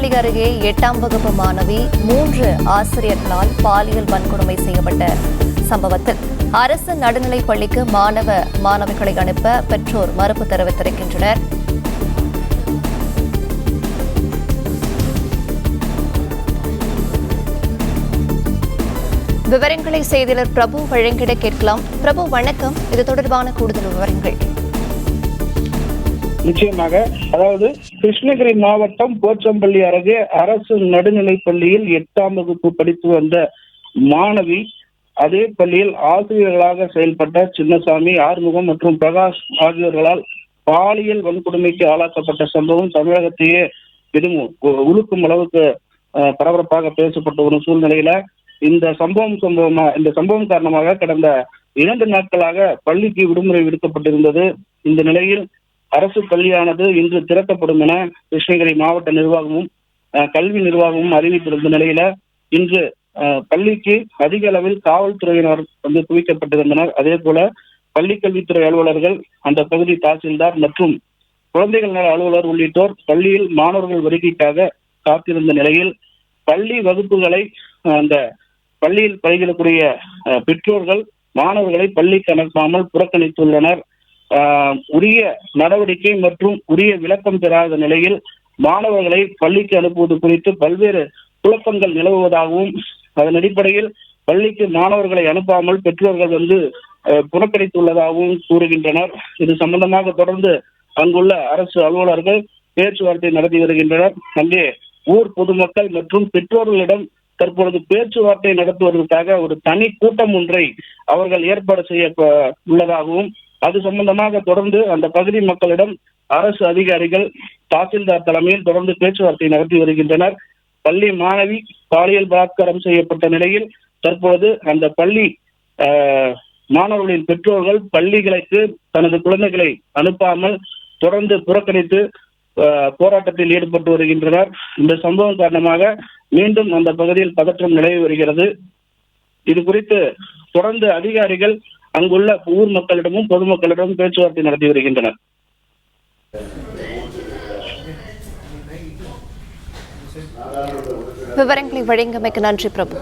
திருச்சிராப்பள்ளி அருகே 8ஆம் வகுப்பு மாணவி 3 ஆசிரியர்களால் பாலியல் வன்கொடுமை செய்யப்பட்ட சம்பவத்தில் அரசு நடுநிலைப் பள்ளிக்கு மாணவிகளை அனுப்ப பெற்றோர் மறுப்பு தெரிவித்திருக்கின்றனர். விவரங்களை செய்தியாளர் பிரபு வழங்கிட கேட்கலாம். பிரபு வணக்கம். இது தொடர்பான கூடுதல் விவரங்கள். நிச்சயமாக, அதாவது கிருஷ்ணகிரி மாவட்டம் போச்சம்பள்ளி அருகே அரசு நடுநிலைப் பள்ளியில் 8ஆம் வகுப்பு படித்து வந்த மாணவி அதே பள்ளியில் ஆசிரியர்களாக செயல்பட்ட சின்னசாமி, ஆறுமுகம் மற்றும் பிரகாஷ் ஆகியோர்களால் பாலியல் வன்கொடுமைக்கு ஆளாக்கப்பட்ட சம்பவம் தமிழகத்தையே பெரும் உலுக்கும் அளவுக்கு பரபரப்பாக பேசப்பட்ட ஒரு சூழ்நிலையில இந்த சம்பவம் காரணமாக கடந்த 2 நாட்களாக பள்ளிக்கு விடுமுறை விடுக்கப்பட்டிருந்தது. இந்த நிலையில் அரசு பள்ளியானது இன்று திறக்கப்படும் என கிருஷ்ணகிரி மாவட்ட நிர்வாகமும் கல்வி நிர்வாகமும் அறிவித்திருந்த நிலையில இன்று பள்ளிக்கு அதிக அளவில் காவல்துறையினர் குவிக்கப்பட்டிருந்தனர். அதே போல பள்ளி கல்வித்துறை அலுவலர்கள், அந்த பகுதி தாசில்தார் மற்றும் குழந்தைகள் நல அலுவலர் உள்ளிட்டோர் பள்ளியில் மாணவர்கள் வருகைக்காக காத்திருந்த நிலையில் பள்ளி வகுப்புகளை அந்த பள்ளியில் பயிலக்கூடிய பெற்றோர்கள் மாணவர்களை பள்ளிக்கு அனுப்பாமல் புறக்கணித்துள்ளனர். உரிய நடவடிக்கை மற்றும் உரிய விளக்கம் பெறாத நிலையில் மாணவர்களை பள்ளிக்கு அனுப்புவது குறித்து பல்வேறு குழப்பங்கள் நிலவுவதாகவும், அதன் அடிப்படையில் பள்ளிக்கு மாணவர்களை அனுப்பாமல் பெற்றோர்கள் புறக்கணித்துள்ளதாகவும் கூறுகின்றனர். இது சம்பந்தமாக தொடர்ந்து அங்குள்ள அரசு அலுவலர்கள் பேச்சுவார்த்தை நடத்தி வருகின்றனர். அங்கே ஊர் பொதுமக்கள் மற்றும் பெற்றோர்களிடம் தற்பொழுது பேச்சுவார்த்தை நடத்துவதற்காக ஒரு தனி கூட்டம் ஒன்றை அவர்கள் ஏற்பாடு செய்ய உள்ளதாகவும், அது சம்பந்தமாக தொடர்ந்து அந்த பகுதி மக்களிடம் அரசு அதிகாரிகள் தாசில்தார் தலைமையில் தொடர்ந்து பேச்சுவார்த்தை நடத்தி வருகின்றனர். பள்ளி மாணவி பாலியல் பலாத்காரம் செய்யப்பட்ட நிலையில் தற்பொழுது அந்த பள்ளி மாணவர்களின் பெற்றோர்கள் பள்ளிகளுக்கு தனது குழந்தைகளை அனுப்பாமல் தொடர்ந்து புறக்கணித்து போராட்டத்தில் ஈடுபட்டு வருகின்றனர். இந்த சம்பவம் காரணமாக மீண்டும் அந்த பகுதியில் பதற்றம் நிலவி வருகிறது. இது குறித்து தொடர்ந்து அதிகாரிகள் அங்குள்ள ஊர் மக்களிடமும் பொதுமக்களிடமும் பேச்சுவார்த்தை நடத்தி வருகின்றனர். விவரங்களை வழங்கியமைக்கு நன்றி பிரபு.